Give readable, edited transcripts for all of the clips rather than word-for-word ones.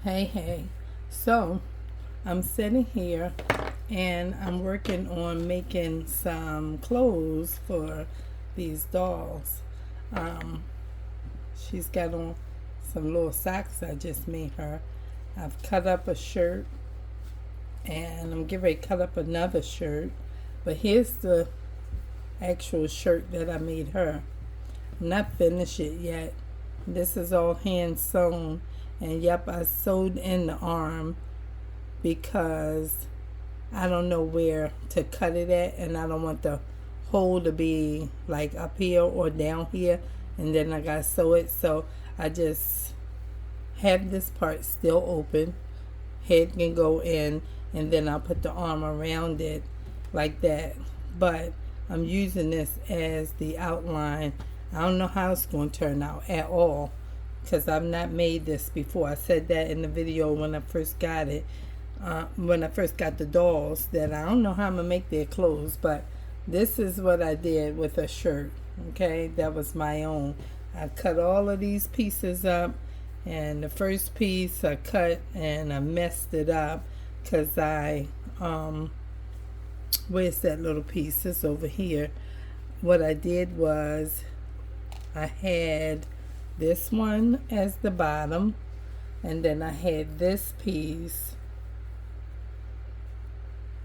Hey. So, I'm sitting here and I'm working on making some clothes for these dolls. Um, she's got on some little socks I just made her. I've cut up a shirt and I'm getting ready to cut up another shirt. But here's the actual shirt that I made her. I'm not finished it yet. This is all hand sewn. And yep, I sewed in the arm because I don't know where to cut it at, and I don't want the hole to be like up here or down here, and then I gotta sew it. So I just have this part still open. Head can go in, and then I'll put the arm around it like that. But I'm using this as the outline. I don't know how it's going to turn out at all because I've not made this before. I said that in the video when I first got it, when I first got the dolls, that I don't know how I'm going to make their clothes, but this is what I did with a shirt, okay? That was my own. I cut all of these pieces up, and the first piece I cut and I messed it up because where's that little piece? It's over here. What I did was I had this one as the bottom, and then I had this piece.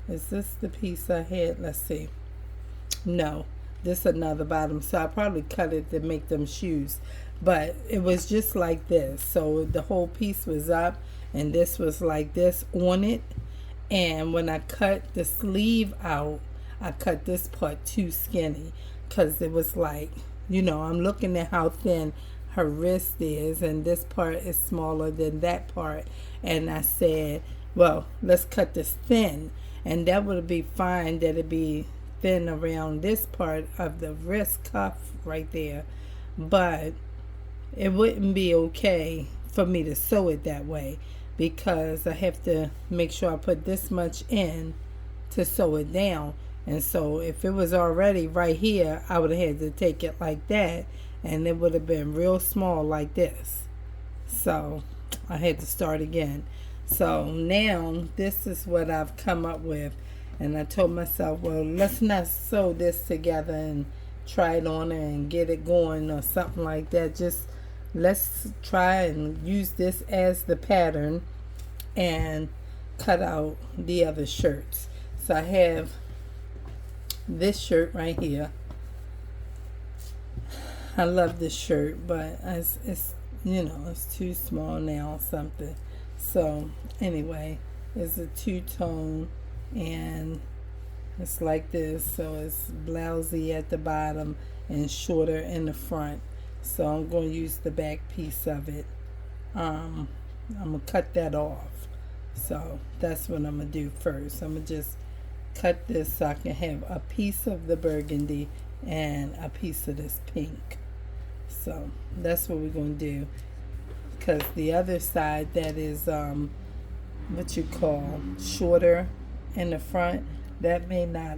Is this the piece I had? Let's see. No, this another bottom. So I probably cut it to make them shoes, but it was just like this. So the whole piece was up, and this was like this on it. And when I cut the sleeve out, I cut this part too skinny because it was like, I'm looking at how thin her wrist is, and this part is smaller than that part. And I said, well, let's cut this thin, and that would be fine, that it'd be thin around this part of the wrist cuff right there, but it wouldn't be okay for me to sew it that way because I have to make sure I put this much in to sew it down. And so if it was already right here, I would have had to take it like that, and it would have been real small like this. So I had to start again. So now this is what I've come up with, and I told myself, well, let's not sew this together and try it on and get it going or something like that. Just let's try and use this as the pattern and cut out the other shirts. So I have this shirt right here. I love this shirt, but it's too small now or something. So anyway, it's a two-tone, and it's like this. So it's blousy at the bottom and shorter in the front. So I'm going to use the back piece of it. I'm going to cut that off. So that's what I'm going to do first. I'm going to just cut this so I can have a piece of the burgundy and a piece of this pink. So that's what we're going to do, because the other side that is what you call shorter in the front, that may not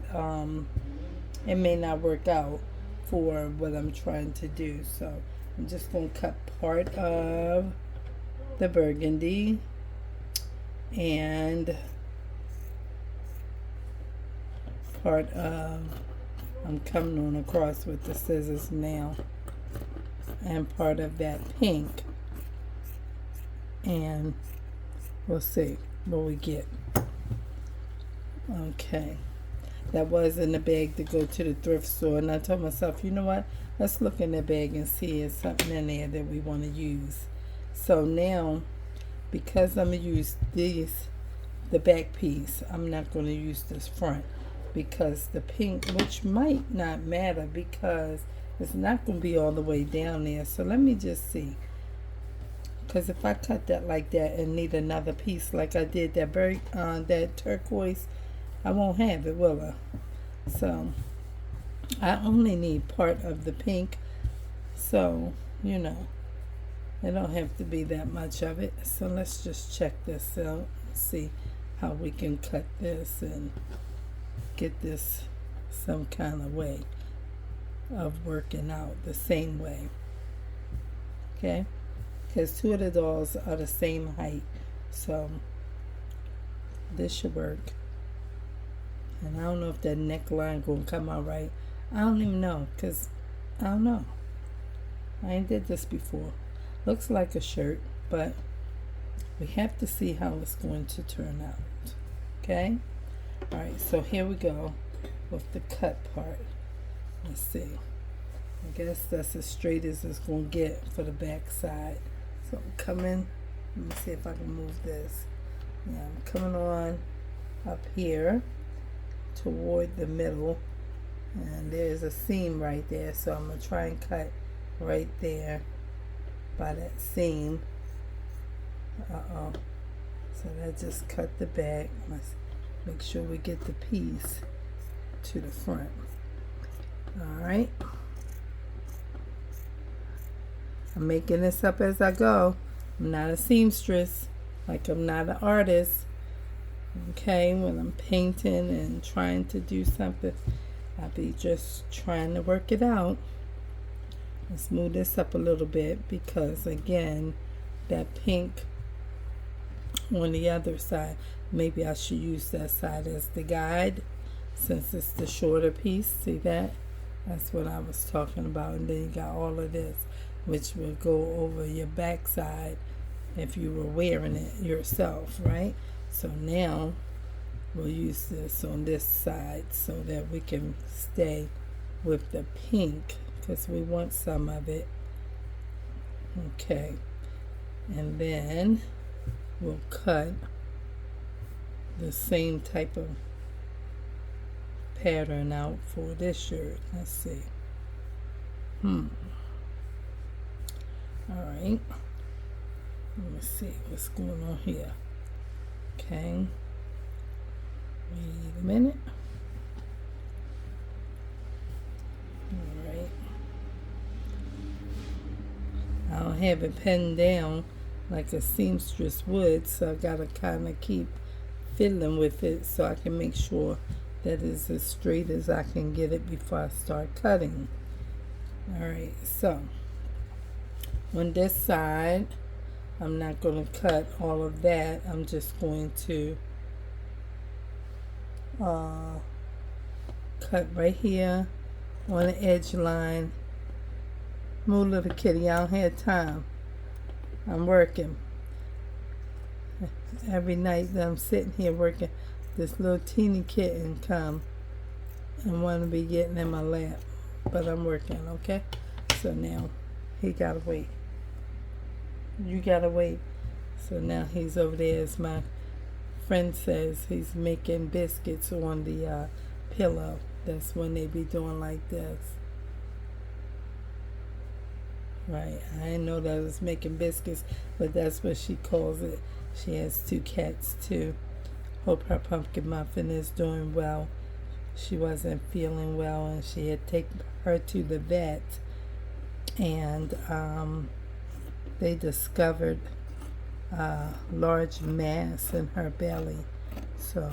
it may not work out for what I'm trying to do. So I'm just going to cut part of the burgundy and part of, I'm coming on across with the scissors now, and part of that pink, and we'll see what we get. Okay, that was in the bag to go to the thrift store, and I told myself, you know what, let's look in the bag and see if something in there that we want to use. So now, because I'm going to use the back piece, I'm not going to use this front, because the pink, which might not matter because it's not going to be all the way down there. So let me just see, because if I cut that like that and need another piece like I did that turquoise, I won't have it, will I? So I only need part of the pink, so it don't have to be that much of it. So let's just check this out, see how we can cut this and get this some kind of way of working out the same way. Okay, because two of the dolls are the same height, So this should work. And I don't know if that neckline gonna come out right. I don't even know, because I don't know. I ain't did this before. Looks like a shirt, but we have to see how it's going to turn out. Okay? Alright, so here we go with the cut part. Let's see. I guess that's as straight as it's going to get for the back side. So I'm coming, let me see if I can move this. Yeah, I'm coming on up here toward the middle, and there's a seam right there, so I'm going to try and cut right there by that seam. So that just cut the back. Let's make sure we get the piece to the front. Alright, I'm making this up as I go. I'm not a seamstress, like I'm not an artist. Okay, when I'm painting and trying to do something, I'll be just trying to work it out. Let's move this up a little bit, because again, that pink on the other side, maybe I should use that side as the guide, since it's the shorter piece. See that? That's what I was talking about. And then you got all of this, which will go over your backside if you were wearing it yourself, right? So now we'll use this on this side so that we can stay with the pink, because we want some of it. Okay, and then we'll cut the same type of pattern out for this shirt. Let's see. Alright, let me see what's going on here. Okay, wait a minute. Alright, I don't have it pinned down like a seamstress would, so I gotta kind of keep fiddling with it so I can make sure that is as straight as I can get it before I start cutting. Alright, so on this side, I'm not going to cut all of that. I'm just going to cut right here on the edge line. Move, little kitty, I don't have time. I'm working. Every night that I'm sitting here working, this little teeny kitten come and want to be getting in my lap, but I'm working. Okay, so now he gotta wait. You gotta wait. So now he's over there, as my friend says, he's making biscuits on the pillow. That's when they be doing like this. Right, I didn't know that I was making biscuits, but that's what she calls it. She has 2 cats too. Hope her pumpkin muffin is doing well. She wasn't feeling well, and she had taken her to the vet, and they discovered a large mass in her belly. So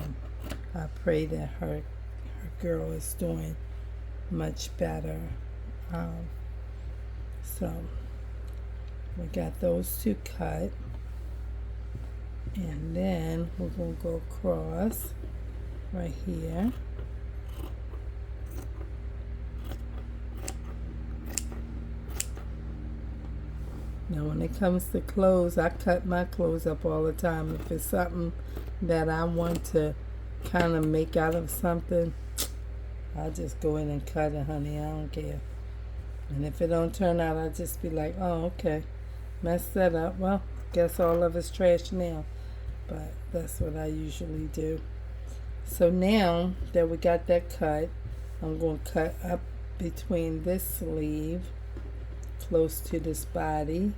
I pray that her girl is doing much better. So we got those 2 cut, and then we're going to go across right here. Now when it comes to clothes, I cut my clothes up all the time. If it's something that I want to kind of make out of something, I just go in and cut it, honey. I don't care. And if it don't turn out, I just be like, oh, okay, messed that up. Well, guess all of it's trash now. But that's what I usually do. So now that we got that cut, I'm going to cut up between this sleeve, close to this body,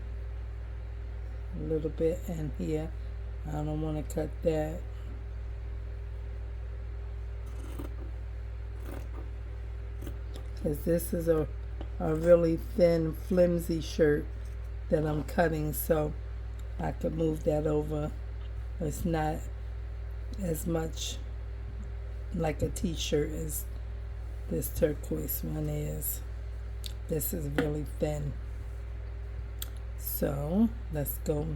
a little bit in here. I don't want to cut that. Because this is a really thin, flimsy shirt that I'm cutting, so I could move that over. It's not as much like a t-shirt as this turquoise one is. This is really thin. So let's go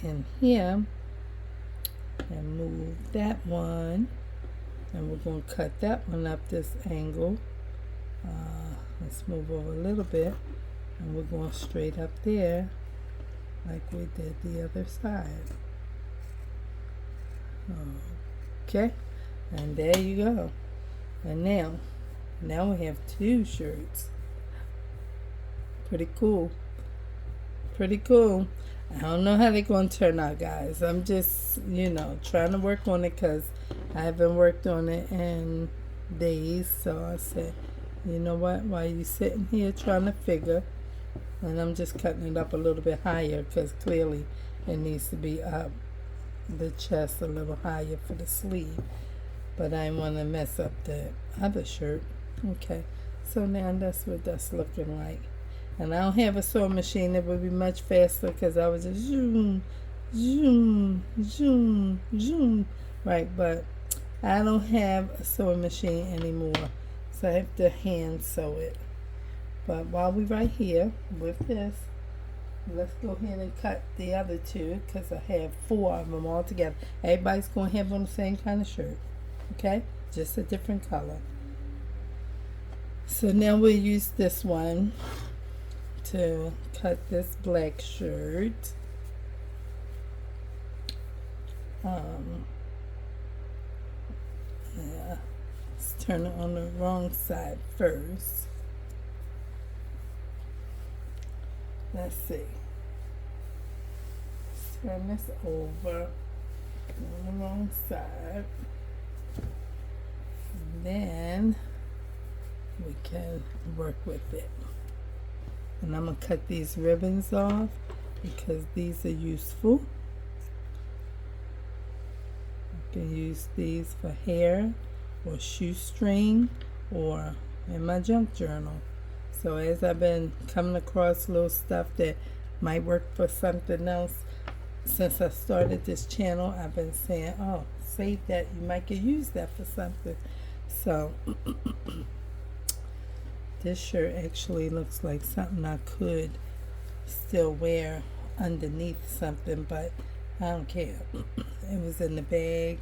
in here and move that one, and we're going to cut that one up this angle. Let's move over a little bit, and we're going straight up there like we did the other side. Okay, and there you go. And now we have two shirts. Pretty cool. Pretty cool. I don't know how they're going to turn out, guys. I'm just, trying to work on it because I haven't worked on it in days. So I said, you know what? While you sitting here trying to figure, and I'm just cutting it up a little bit higher because clearly it needs to be up the chest a little higher for the sleeve. But I didn't want to mess up the other shirt. Okay. So now that's what that's looking like. And I don't have a sewing machine that would be much faster because I was just zoom, zoom, zoom, zoom. Right, but I don't have a sewing machine anymore. So I have to hand sew it. But while we're right here with this, let's go ahead and cut the other two because I have 4 of them all together. Everybody's going to have on the same kind of shirt. Okay? Just a different color. So now we'll use this one to cut this black shirt. Yeah, let's turn it on the wrong side first. Let's see. Let's turn this over on the wrong side. And then we can work with it. And I'm going to cut these ribbons off because these are useful. I can use these for hair or shoestring or in my junk journal. So as I've been coming across little stuff that might work for something else, since I started this channel, I've been saying, oh, save that. You might could use that for something. So this shirt actually looks like something I could still wear underneath something, but I don't care. It was in the bag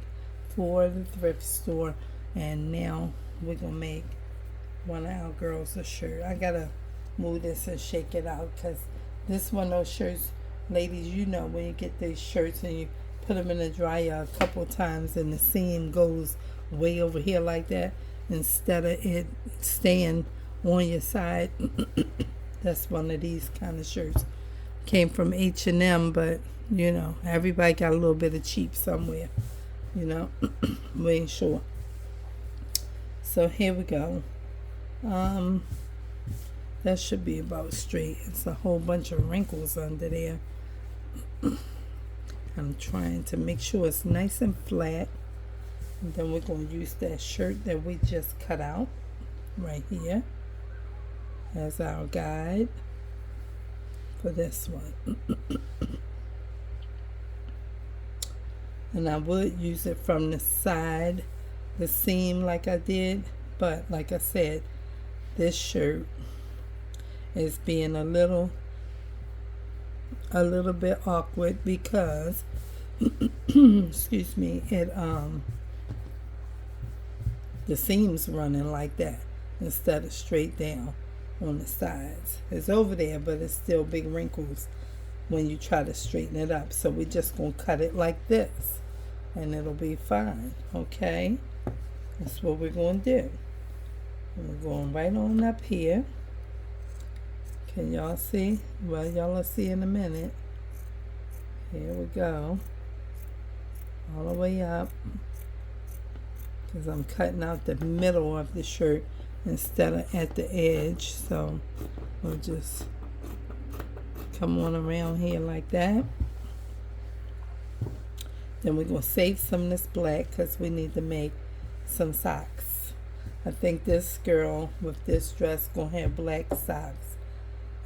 for the thrift store, and now we're going to make one of our girls a shirt. I got to move this and shake it out because this one of those shirts, ladies, when you get these shirts and you put them in the dryer a couple times and the seam goes way over here like that, instead of it staying on your side. That's one of these kind of shirts. Came from H&M, but everybody got a little bit of cheap somewhere. We ain't sure. So here we go. That should be about straight. It's a whole bunch of wrinkles under there. I'm trying to make sure it's nice and flat. And then we're going to use that shirt that we just cut out right here as our guide for this one. And I would use it from the side, the seam like I did, but like I said, this shirt is being a little bit awkward because excuse me, the seams running like that instead of straight down on the sides. It's over there, but it's still big wrinkles when you try to straighten it up. So we're just going to cut it like this and it'll be fine. Okay, that's what we're going to do. And we're going right on up here. Can y'all see? Well, y'all will see in a minute. Here we go. All the way up. Because I'm cutting out the middle of the shirt instead of at the edge. So we'll just come on around here like that. Then we're going to save some of this black because we need to make some socks. I think this girl with this dress going to have black socks.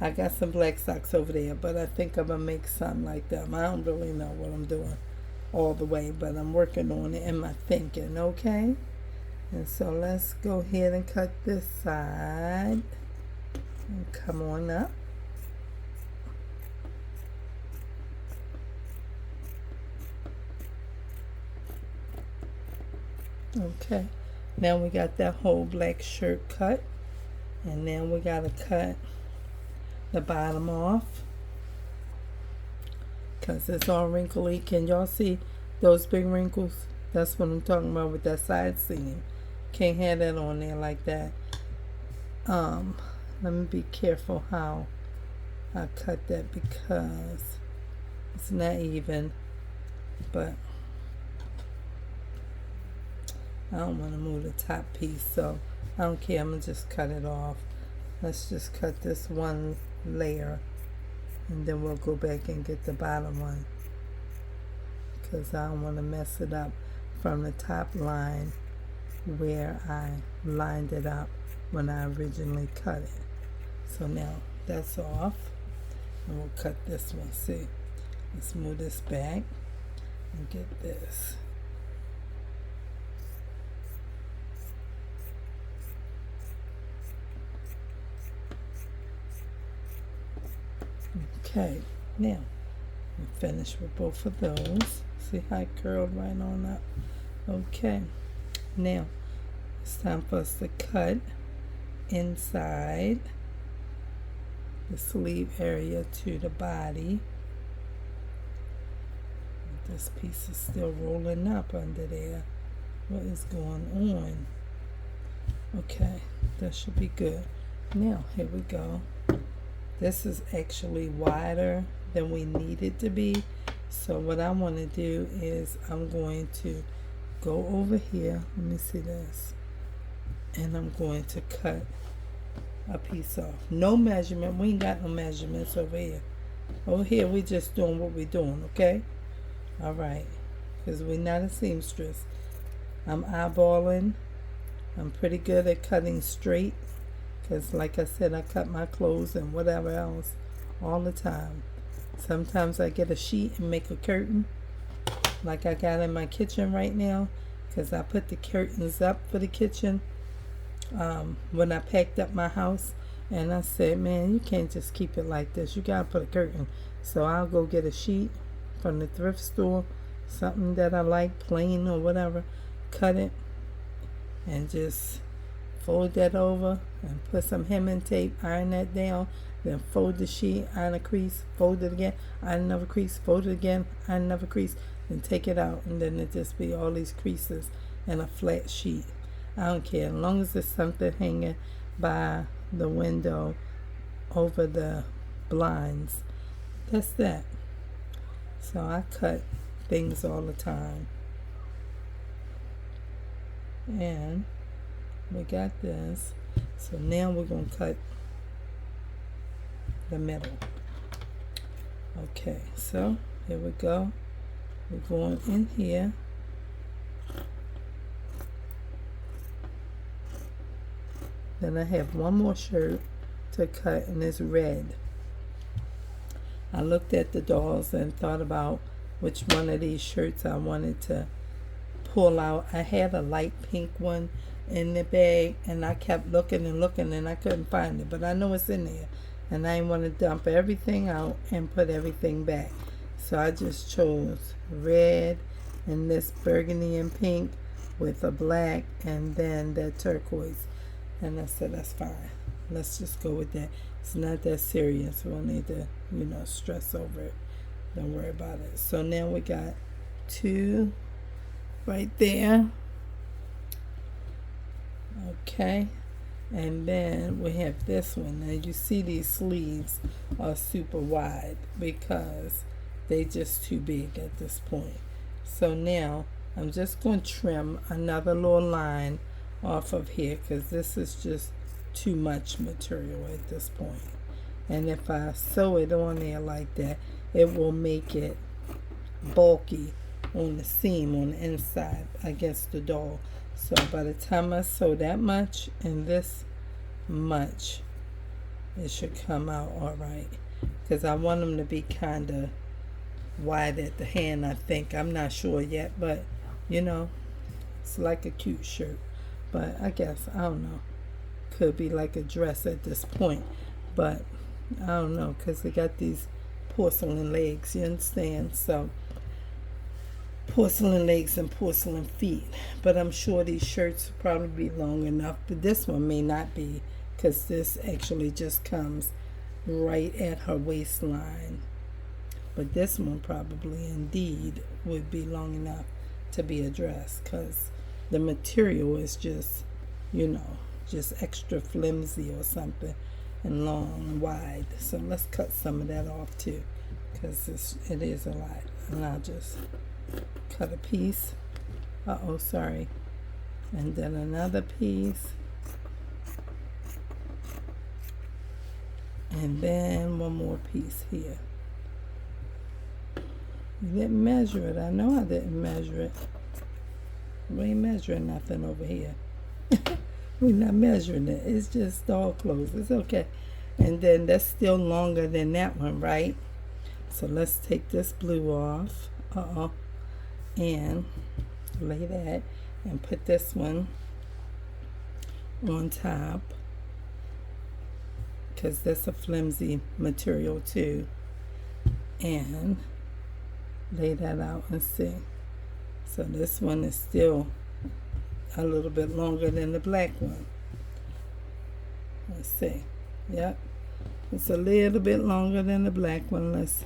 I got some black socks over there, but I think I'm going to make something like them. I don't really know what I'm doing all the way, but I'm working on it in my thinking, okay? And so let's go ahead and cut this side and come on up. Okay, now we got that whole black shirt cut, and then we got to cut the bottom off because it's all wrinkly. Can y'all see those big wrinkles? That's what I'm talking about with that side seam. Can't have that on there like that. Let me be careful how I cut that because it's not even, but I don't want to move the top piece, so I don't care. I'm gonna just cut it off. Let's just cut this one layer, and then we'll go back and get the bottom one because I don't want to mess it up from the top line where I lined it up when I originally cut it. So now that's off, and we'll cut this one. See, let's move this back and get this. Okay, now I'm finished with both of those. See how it curled right on up? Okay, now it's time for us to cut inside the sleeve area to the body. This piece is still rolling up under there. What is going on? Okay, that should be good. Now, here we go. This is actually wider than we need it to be. So what I want to do is I'm going to go over here. Let me see this. And I'm going to cut a piece off. No measurement. We ain't got no measurements over here. Over here, we just doing what we're doing, okay? All right. Because we're not a seamstress. I'm eyeballing. I'm pretty good at cutting straight. Because like I said, I cut my clothes and whatever else all the time. Sometimes I get a sheet and make a curtain like I got in my kitchen right now, because I put the curtains up for the kitchen when I packed up my house, and I said, man, you can't just keep it like this, you gotta put a curtain. So I'll go get a sheet from the thrift store, something that I like, plain or whatever, cut it and just fold that over and put some hemming tape, iron that down, then fold the sheet, iron a crease, fold it again, iron another crease, fold it again, iron another crease, then take it out, and then it just be all these creases and a flat sheet. I don't care, as long as there's something hanging by the window over the blinds. That's that. So I cut things all the time. And we got this. So now we're going to cut the middle. Okay, so here we go. We're going in here. Then I have one more shirt to cut, and it's red. I looked at the dolls and thought about which one of these shirts I wanted to pull out. I had a light pink one in the bag, and I kept looking and looking, and I couldn't find it, but I know it's in there, and I didn't want to dump everything out and put everything back. So I just chose red and this burgundy and pink with a black and then that turquoise, and I said that's fine, let's just go with that. It's not that serious. We'll need to, stress over it. Don't worry about it. So now we got two right there. Okay, and then we have this one. Now you see these sleeves are super wide because they just too big at this point. So now I'm just going to trim another little line off of here because this is just too much material at this point. And if I sew it on there like that, it will make it bulky on the seam on the inside against the doll. So by the time I sew that much and this much, it should come out all right. Because I want them to be kind of wide at the hand, I think. I'm not sure yet, but it's like a cute shirt. But I guess, I don't know, could be like a dress at this point. But I don't know, because they got these porcelain legs, you understand? So porcelain legs and porcelain feet. But I'm sure these shirts will probably be long enough, but this one may not be, because this actually just comes right at her waistline. But this one probably indeed would be long enough to be a dress, because the material is just, just extra flimsy or something, and long and wide. So let's cut some of that off too, because it is a lot. And I'll just cut a piece. Sorry. And then another piece. And then one more piece here. You didn't measure it. I know I didn't measure it. We ain't measuring nothing over here. We're not measuring it. It's just all clothes. It's okay. And then that's still longer than that one, right? So let's take this blue off. And lay that and put this one on top, because that's a flimsy material too. And lay that out and see. So this one is still a little bit longer than the black one. Let's see. Yep. It's a little bit longer than the black one. Let's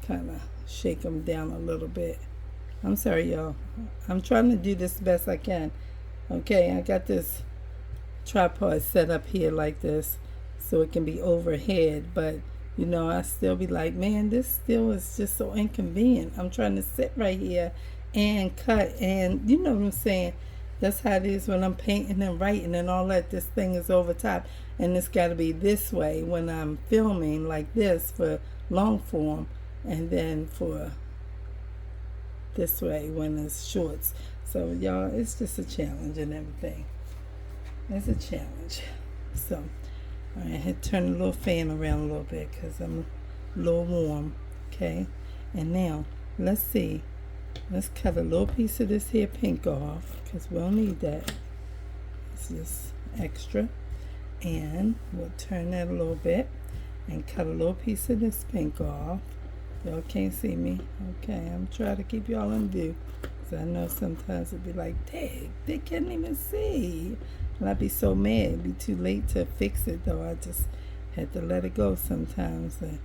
kind of shake them down a little bit. I'm sorry, y'all. I'm trying to do this best I can. Okay, I got this tripod set up here like this so it can be overhead, but I still be like, man, this still is just so inconvenient. I'm trying to sit right here and cut, and you know what I'm saying? That's how it is when I'm painting and writing and all that. This thing is over top, and it's got to be this way when I'm filming like this for long form, and then for this way when it's shorts. So y'all, it's just a challenge and everything. It's a challenge. So I had to turn the little fan around a little bit because I'm a little warm. Okay, and now let's see. Let's cut a little piece of this here pink off, because we'll need that. It's just extra. And we'll turn that a little bit and cut a little piece of this pink off. Y'all can't see me. Okay, I'm trying to keep y'all in view, because I know sometimes it'd be like, dang, they can't even see. And I'd be so mad. It'd be too late to fix it, though. I just had to let it go sometimes and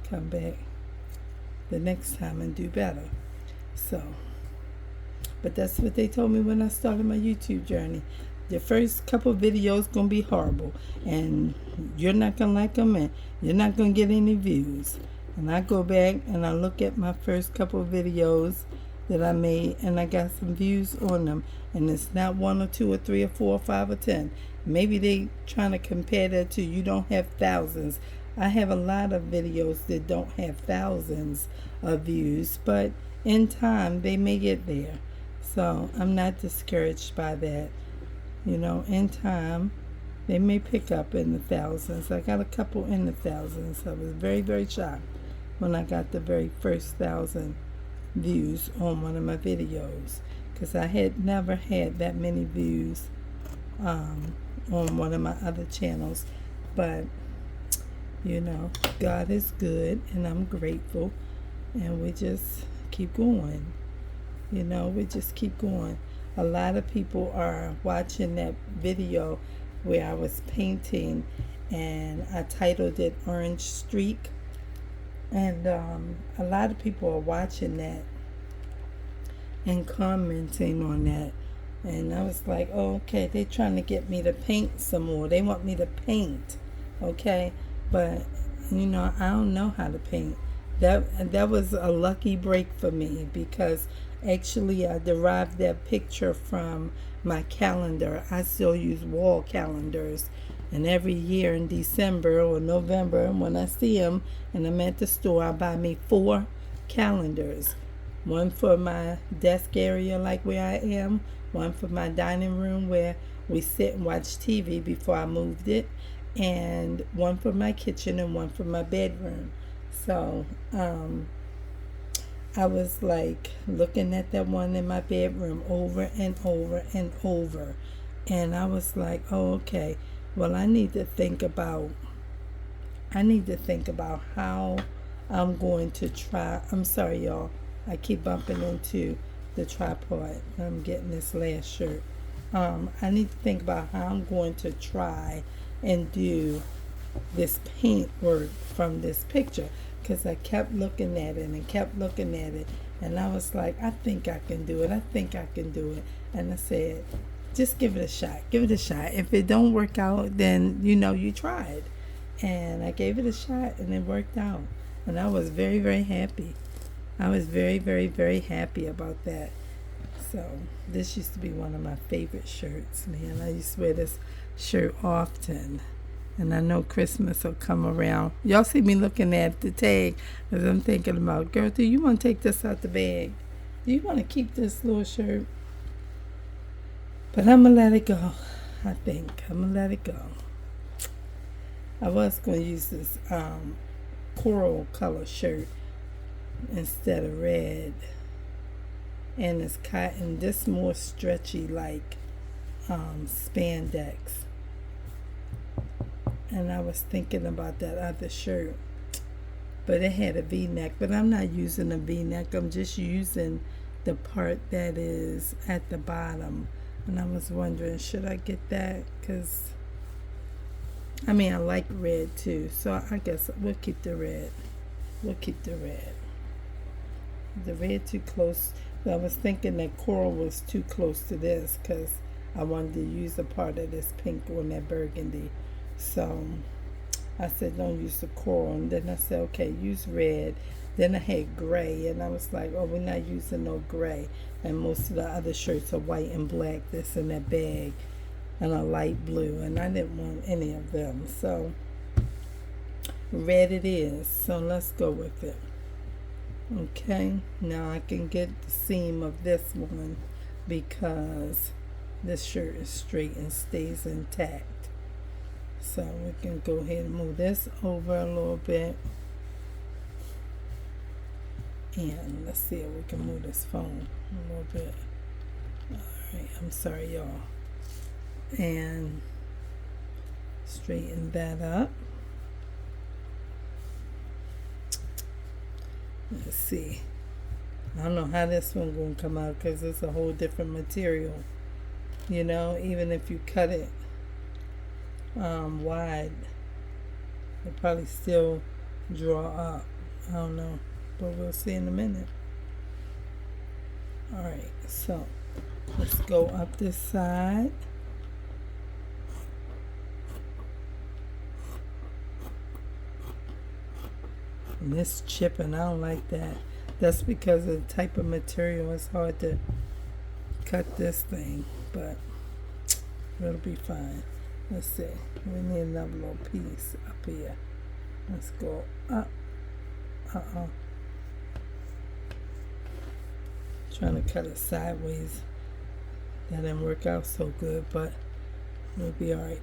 come back the next time and do better. So, but that's what they told me when I started my YouTube journey. The first couple of videos gonna be horrible, and you're not gonna like them, and you're not gonna get any views. And I go back and I look at my first couple of videos that I made, and I got some views on them, and it's not 1 or 2 or 3 or 4 or 5 or 10. Maybe they trying to compare that to you don't have thousands. I have a lot of videos that don't have thousands of views, but in time they may get there. So I'm not discouraged by that. In time they may pick up in the thousands. I got a couple in the thousands. I was very, very shocked when I got the very first 1,000 views on one of my videos, because I had never had that many views on one of my other channels. But God is good, and I'm grateful, and we just keep going. We just keep going. A lot of people are watching that video where I was painting, and I titled it Orange Streak. And a lot of people are watching that and commenting on that. And I was like, oh, okay, they're trying to get me to paint some more. They want me to paint, okay? But, I don't know how to paint. That was a lucky break for me, because actually I derived that picture from my calendar. I still use wall calendars, and every year in December or November, when I see them and I'm at the store, I buy me 4 calendars. One for my desk area, like where I am, one for my dining room where we sit and watch TV before I moved it, and one for my kitchen and one for my bedroom. So I was like looking at that one in my bedroom over and over and over, and I was like, oh, okay, well, I need to think about how I'm going to try. I'm sorry, y'all. I keep bumping into the tripod. I'm getting this last shirt. I need to think about how I'm going to try and do this paint work from this picture, because I kept looking at it and kept looking at it, and I was like, I think I can do it. I think I can do it. And I said, just give it a shot. Give it a shot. If it don't work out, then you know you tried. And I gave it a shot, and it worked out. And I was very, very happy. I was very, very, very happy about that. So this used to be one of my favorite shirts, man. I used to wear this shirt often. And I know Christmas will come around. Y'all see me looking at the tag as I'm thinking about, girl, do you want to take this out the bag? Do you want to keep this little shirt? But I'm going to let it go. I think I'm going to let it go. I was going to use this coral color shirt instead of red. And it's cotton. This more stretchy like spandex. And I was thinking about that other shirt, but it had a V-neck, but I'm not using a V-neck. I'm just using the part that is at the bottom. And I was wondering, should I get that? Because I mean, I like red too, so I guess we'll keep the red. We'll keep the red. The red too close. I was thinking that coral was too close to this, because I wanted to use a part of this pink on that burgundy. So I said, don't use the coral. And then I said, okay, use red. Then I had gray, and I was like, oh, we're not using no gray. And most of the other shirts are white and black that's in that bag, and a light blue, and I didn't want any of them. So red it is. So let's go with it. Okay, now I can get the seam of this one because this shirt is straight and stays intact. So we can go ahead and move this over a little bit. And let's see if we can move this phone a little bit. Alright, I'm sorry, y'all. And straighten that up. Let's see. I don't know how this one going to come out because it's a whole different material. You know, even if you cut it wide, it'll probably still draw up. I don't know, but we'll see in a minute. Alright, so let's go up this side. And this chipping, I don't like that. That's because of the type of material. It's hard to cut this thing, but it'll be fine. Let's see. We need another little piece up here. Let's go up. Trying to cut it sideways. That didn't work out so good, but it'll be alright.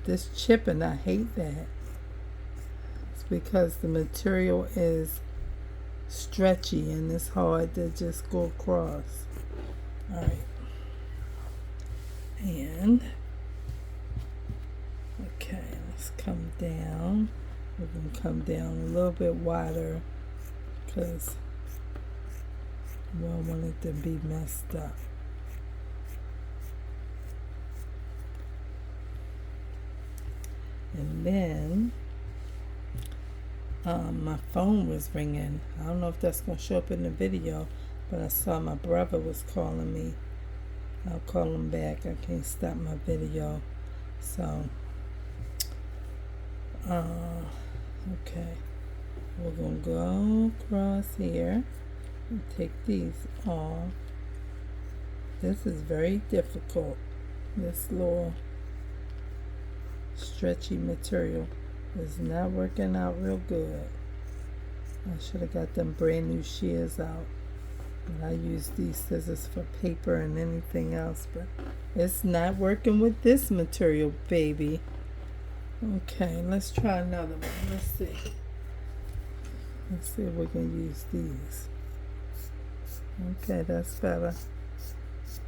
This chipping, I hate that. It's because the material is stretchy and it's hard to just go across. Alright. And okay, let's come down. We're going to come down a little bit wider because we don't want it to be messed up. And then my phone was ringing. I don't know if that's going to show up in the video, but I saw my brother was calling me. I'll call him back. I can't stop my video. So, okay. We're going to go across here and take these off. This is very difficult. This little stretchy material is not working out real good. I should have got them brand new shears out. I use these scissors for paper and anything else, but it's not working with this material, baby. Okay, let's try another one. Let's see. Let's see if we can use these. Okay, that's better.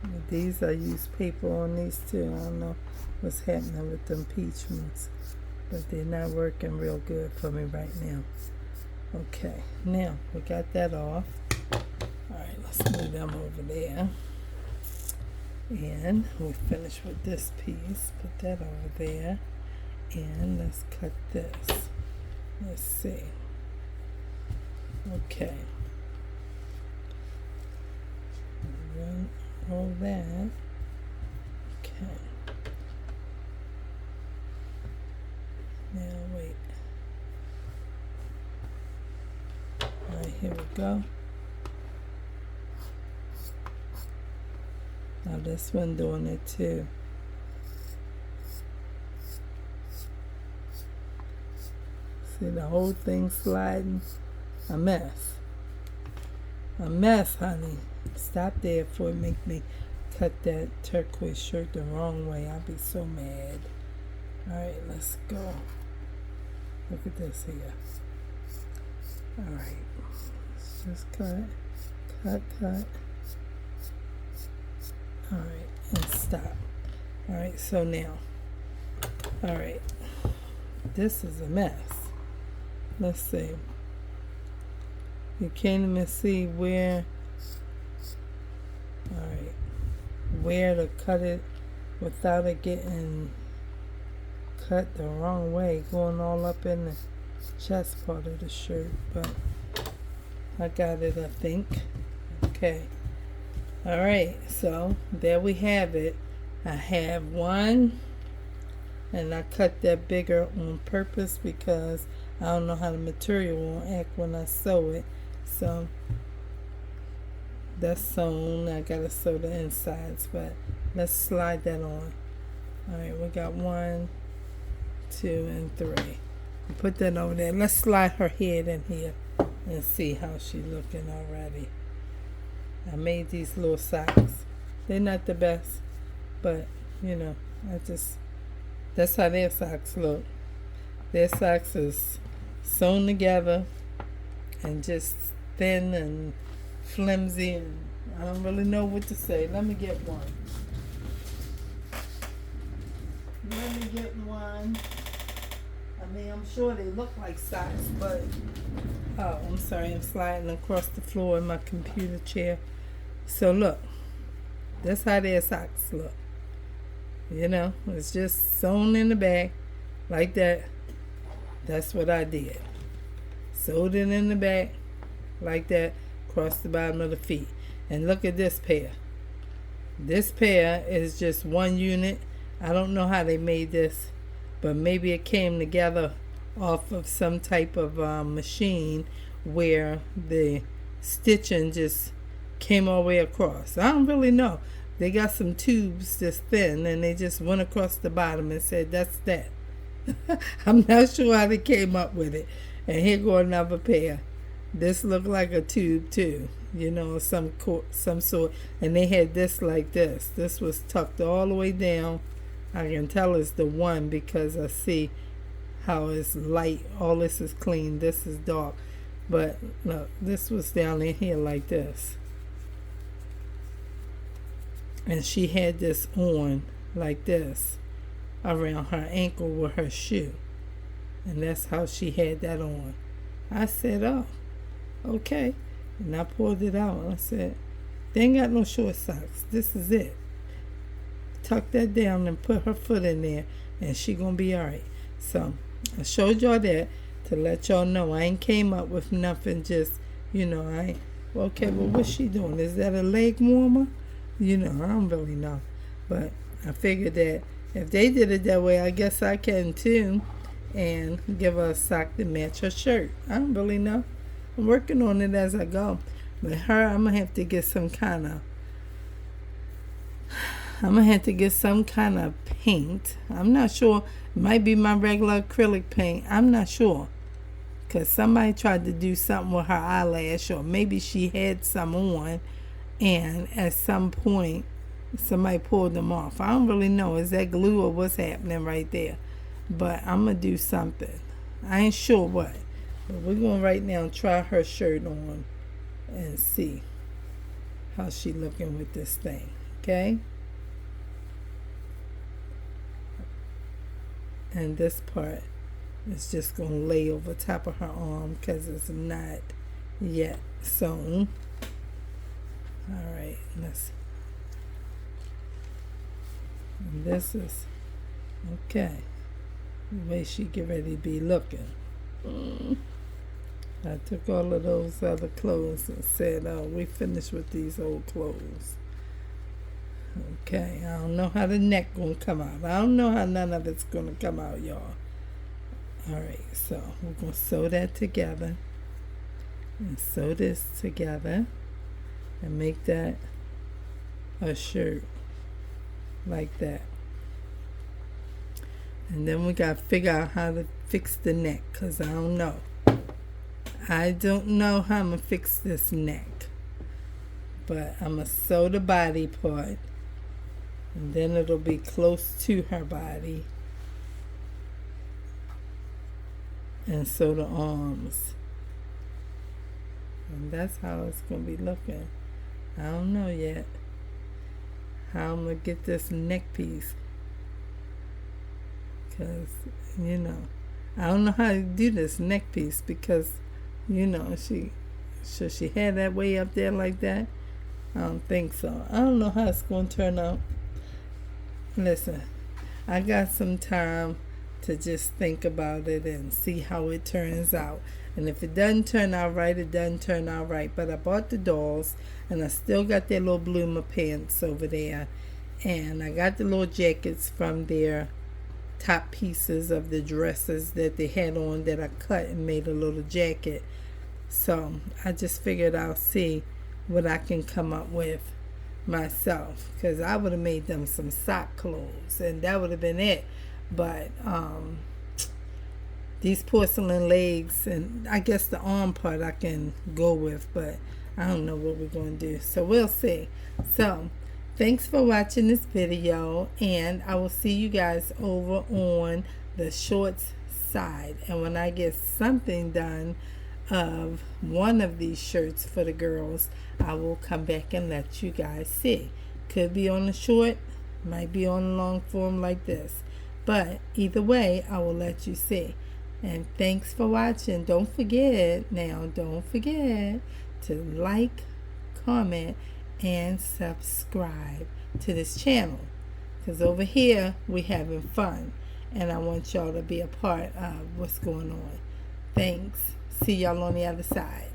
With these, I use paper on these too. I don't know what's happening with them peach ones, but they're not working real good for me right now. Okay, now we got that off. Alright, let's move them over there. And we finish with this piece. Put that over there. And let's cut this. Let's see. Okay. Run all that. Okay. Now wait. Alright, here we go. Now this one doing it too. See the whole thing sliding? A mess. A mess, honey. Stop there before it make me cut that turquoise shirt the wrong way. I'll be so mad. Alright, let's go. Look at this here. Alright. Let's just cut. Cut. Alright, and stop. Alright, so now. Alright. This is a mess. Let's see. You can't even see where, alright, where to cut it without it getting cut the wrong way, going all up in the chest part of the shirt, but I got it, I think. Okay. Alright, so there we have it. I have one, and I cut that bigger on purpose because I don't know how the material will act when I sew it. So that's sewn. I gotta sew the insides, but let's slide that on. Alright, we got 1, 2, and 3. Put that over there. Let's slide her head in here and see how she's looking already. I made these little socks. They're not the best, but you know, that's how their socks look. Their socks is sewn together and just thin and flimsy, and I don't really know what to say. Let me get one. I mean, I'm sure they look like socks, but oh, I'm sorry, I'm sliding across the floor in my computer chair. So look, that's how their socks look. You know, it's just sewn in the back like that. That's what I did. Sewed it in the back like that across the bottom of the feet. And look at this pair. This pair is just one unit. I don't know how they made this, but maybe it came together off of some type of machine where the stitching just came all the way across. I don't really know. They got some tubes this thin and they just went across the bottom and said that's that. I'm not sure how they came up with it. And here go another pair. This looked like a tube too, you know, some sort. And they had this like this. This was tucked all the way down. I can tell it's the one because I see how it's light. All this is clean. This is dark. But look, this was down in here like this. And she had this on like this around her ankle with her shoe. And that's how she had that on. I said, oh, okay. And I pulled it out. I said, they ain't got no short socks. This is it. Tuck that down and put her foot in there and she gonna be alright. So I showed y'all that to let y'all know I ain't came up with nothing just, you know, okay, well what's she doing? Is that a leg warmer? You know, I don't really know. But I figured that if they did it that way, I guess I can too. And give her a sock to match her shirt. I don't really know. I'm working on it as I go. But her, I'm going to have to get some kind of paint. I'm not sure. It might be my regular acrylic paint. I'm not sure. Because somebody tried to do something with her eyelash, or maybe she had some on, and at some point, somebody pulled them off. I don't really know. Is that glue or what's happening right there? But I'm going to do something. I ain't sure what. But we're going to right now try her shirt on and see how she looking with this thing. Okay? And this part It's just going to lay over top of her arm because it's not yet sewn. All right, let's. And this is okay. The way she get ready to be looking. I took all of those other clothes and said, "Oh, we finished with these old clothes." Okay, I don't know how the neck gonna come out. I don't know how none of it's gonna come out, y'all. All right, so we're gonna sew that together and sew this together and make that a shirt like that. And then we gotta figure out how to fix the neck, because I don't know. I don't know how I'm gonna fix this neck. But I'm gonna sew the body part, and then it'll be close to her body. And sew the arms. And that's how it's gonna be looking. I don't know yet how I'm gonna get this neck piece. Because, I don't know how to do this neck piece because, should she have that way up there like that? I don't think so. I don't know how it's going to turn out. Listen, I got some time to just think about it and see how it turns out. And if it doesn't turn out right, it doesn't turn out right. But I bought the dolls, and I still got their little bloomer pants over there. And I got the little jackets from their top pieces of the dresses that they had on that I cut and made a little jacket. So I just figured I'll see what I can come up with myself, because I would have made them some sock clothes and that would have been it. But these porcelain legs, and I guess the arm part I can go with, but I don't know what we're going to do, so we'll see. So thanks for watching this video, and I will see you guys over on the shorts side. And when I get something done of one of these shirts for the girls, I will come back and let you guys see. Could be on the short, might be on a long form like this, but either way I will let you see. And thanks for watching. Don't forget to like, comment, and subscribe to this channel, because over here we're having fun and I want y'all to be a part of what's going on. Thanks. See y'all on the other side.